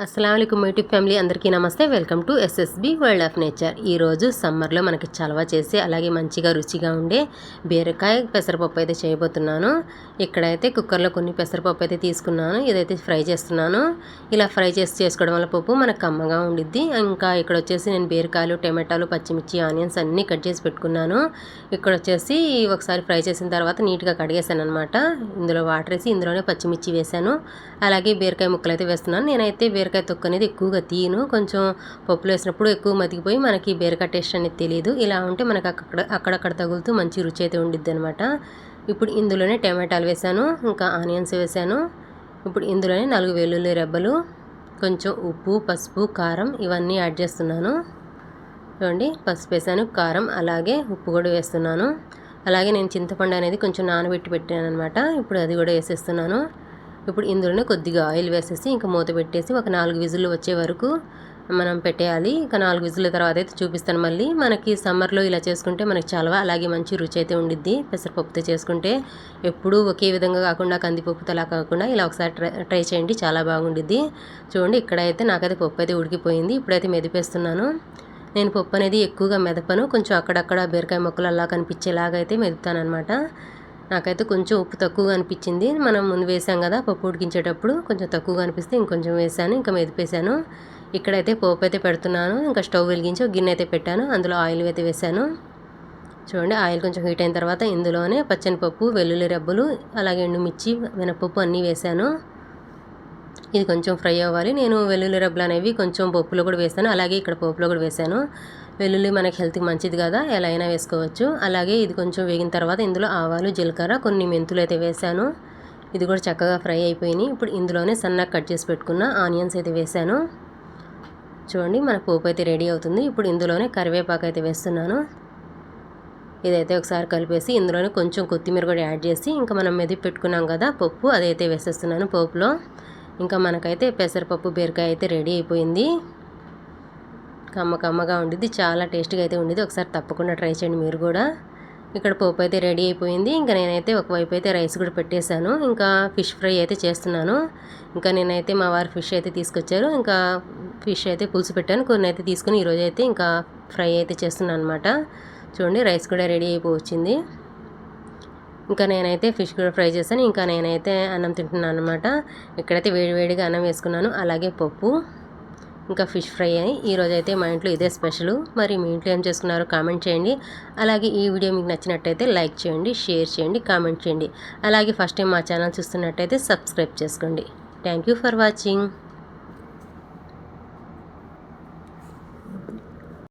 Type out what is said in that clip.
అస్సలాముఅలైకుం YouTube family అందరికీ నమస్తే. Welcome to SSB world of nature. ఈరోజు సమ్మర్లో మనకి చలవ చేసి అలాగే మంచిగా రుచిగా ఉండే బీరకాయ పెసరపప్పు అయితే చేయబోతున్నాను. ఇక్కడైతే కుక్కర్లో కొన్ని పెసరపప్పు అయితే తీసుకున్నాను. ఇదైతే ఫ్రై చేస్తున్నాను. ఇలా ఫ్రై చేసుకోవడం వల్ల పప్పు మనకు కమ్మగా ఉండిద్ది. ఇంకా ఇక్కడ వచ్చేసి నేను బీరకాయలు, టమాటాలు, పచ్చిమిర్చి, ఆనియన్స్ అన్నీ కట్ చేసి పెట్టుకున్నాను. ఇక్కడ వచ్చేసి ఒకసారి ఫ్రై చేసిన తర్వాత నీట్గా కడిగేసాను అనమాట. ఇందులో వాటర్ వేసి ఇందులోనే పచ్చిమిర్చి వేసాను. అలాగే బీరకాయ ముక్కలు అయితే వేస్తున్నాను. నేనైతే బీరకాయ తొక్కు అనేది ఎక్కువగా తీయను. కొంచెం పప్పులో వేసినప్పుడు ఎక్కువ మతికిపోయి మనకి బీరకాయ టేస్ట్ అనేది తెలియదు. ఇలా ఉంటే మనకు అక్కడక్కడ తగులుతూ మంచి రుచి అయితే ఉండిద్ది అనమాట. ఇప్పుడు ఇందులోనే టమాటాలు వేసాను, ఇంకా ఆనియన్స్ వేసాను. ఇప్పుడు ఇందులోనే 4 వెల్లుల్లి రెబ్బలు, కొంచెం ఉప్పు, పసుపు, కారం ఇవన్నీ యాడ్ చేస్తున్నాను. చూడండి, పసుపు వేసాను, కారం అలాగే ఉప్పు కూడా వేస్తున్నాను. అలాగే నేను చింతపండు అనేది కొంచెం నానబెట్టి పెట్టాను అనమాట. ఇప్పుడు అది కూడా వేసేస్తున్నాను. ఇప్పుడు ఇందులోనే కొద్దిగా ఆయిల్ వేసేసి ఇంకా మూత పెట్టేసి ఒక 4 విజిల్లు వచ్చే వరకు మనం పెట్టేయాలి. ఇంకా 4 విజిల్ల తర్వాత అయితే చూపిస్తాను మళ్ళీ. మనకి సమ్మర్లో ఇలా చేసుకుంటే మనకి చలవ అలాగే మంచి రుచి అయితే ఉండిద్ది. పెసరపప్పుతో చేసుకుంటే ఎప్పుడూ ఒకే విధంగా కాకుండా కందిపప్పుతో అలా కాకుండా ఇలా ఒకసారి ట్రై చేయండి, చాలా బాగుండిద్ది. చూడండి, ఇక్కడైతే నాకైతే పప్పు అయితే ఉడికిపోయింది. ఇప్పుడైతే మెదిపేస్తున్నాను. నేను పప్పు అనేది ఎక్కువగా మెదపను, కొంచెం అక్కడక్కడ బీరకాయ ముక్కలు అలా కనిపించేలాగా అయితే మెదుపుతాను అనమాట. నాకైతే కొంచెం ఉప్పు తక్కువగా అనిపించింది. మనం ముందు వేసాం కదా పప్పు ఉడికించేటప్పుడు, కొంచెం తక్కువగా అనిపిస్తే ఇంకొంచెం వేసాను, ఇంకా మెదిపేసాను. ఇక్కడైతే పోపు అయితే పెడుతున్నాను. ఇంకా స్టవ్ వెలిగించి ఒక గిన్నె అయితే పెట్టాను. అందులో ఆయిల్ అయితే వేసాను. చూడండి, ఆయిల్ కొంచెం హీట్ అయిన తర్వాత ఇందులోనే పచ్చనిపప్పు, వెల్లుల్లి రెబ్బలు, అలాగే ఎండుమిర్చి, మినపప్పు అన్నీ వేసాను. ఇది కొంచెం ఫ్రై అవ్వాలి. నేను వెల్లుల్లి రెబ్బలు అనేవి కొంచెం పప్పులో కూడా వేసాను, అలాగే ఇక్కడ పోపులో కూడా వేసాను. వెల్లుల్లి మనకి హెల్త్కి మంచిది కదా, ఎలా అయినా వేసుకోవచ్చు. అలాగే ఇది కొంచెం వేగిన తర్వాత ఇందులో ఆవాలు, జీలకర్ర, కొన్ని మెంతులు అయితే వేసాను. ఇది కూడా చక్కగా ఫ్రై అయిపోయినాయి. ఇప్పుడు ఇందులోనే సన్నగా కట్ చేసి పెట్టుకున్న ఆనియన్స్ అయితే వేసాను. చూడండి, మన పోపు అయితే రెడీ అవుతుంది. ఇప్పుడు ఇందులోనే కరివేపాకు అయితే వేస్తున్నాను. ఇదైతే ఒకసారి కలిపేసి ఇందులోనే కొంచెం కొత్తిమీర కూడా యాడ్ చేసి ఇంకా మనం మెదిపి పెట్టుకున్నాం కదా పప్పు, అదైతే వేసేస్తున్నాను పోపులో. ఇంకా మనకైతే పెసరపప్పు బీరకాయ అయితే రెడీ అయిపోయింది. కమ్మగా ఉండిద్ది, చాలా టేస్ట్గా అయితే ఉండిద్ది. ఒకసారి తప్పకుండా ట్రై చేయండి మీరు కూడా. ఇక్కడ పోపు అయితే రెడీ అయిపోయింది. ఇంకా నేనైతే ఒకవైపు అయితే రైస్ కూడా పెట్టేశాను. ఇంకా ఫిష్ ఫ్రై అయితే చేస్తున్నాను. ఇంకా నేనైతే మా వారు ఫిష్ అయితే తీసుకొచ్చారు. ఇంకా ఫిష్ అయితే పులుసు పెట్టాను, కొన్ని అయితే తీసుకుని ఈరోజు అయితే ఇంకా ఫ్రై అయితే చేస్తున్నాను అనమాట. చూడండి, రైస్ కూడా రెడీ అయిపోవచ్చింది. ఇంకా నేనైతే ఫిష్ కూడా ఫ్రై చేశాను. ఇంకా నేనైతే అన్నం తింటున్నాను అనమాట. ఇక్కడైతే వేడివేడిగా అన్నం వేసుకున్నాను, అలాగే పప్పు, ఇంకా ఫిష్ ఫ్రై అని. ఈరోజు అయితే మా ఇంట్లో ఇదే స్పెషల్. మరి మీ ఇంట్లో ఏం చేసుకున్నారో కామెంట్ చేయండి. అలాగే ఈ వీడియో మీకు నచ్చినట్టయితే లైక్ చేయండి, షేర్ చేయండి, కామెంట్ చేయండి. అలాగే ఫస్ట్ టైం మా ఛానల్ చూస్తున్నట్టయితే సబ్స్క్రైబ్ చేసుకోండి. Thank you for watching.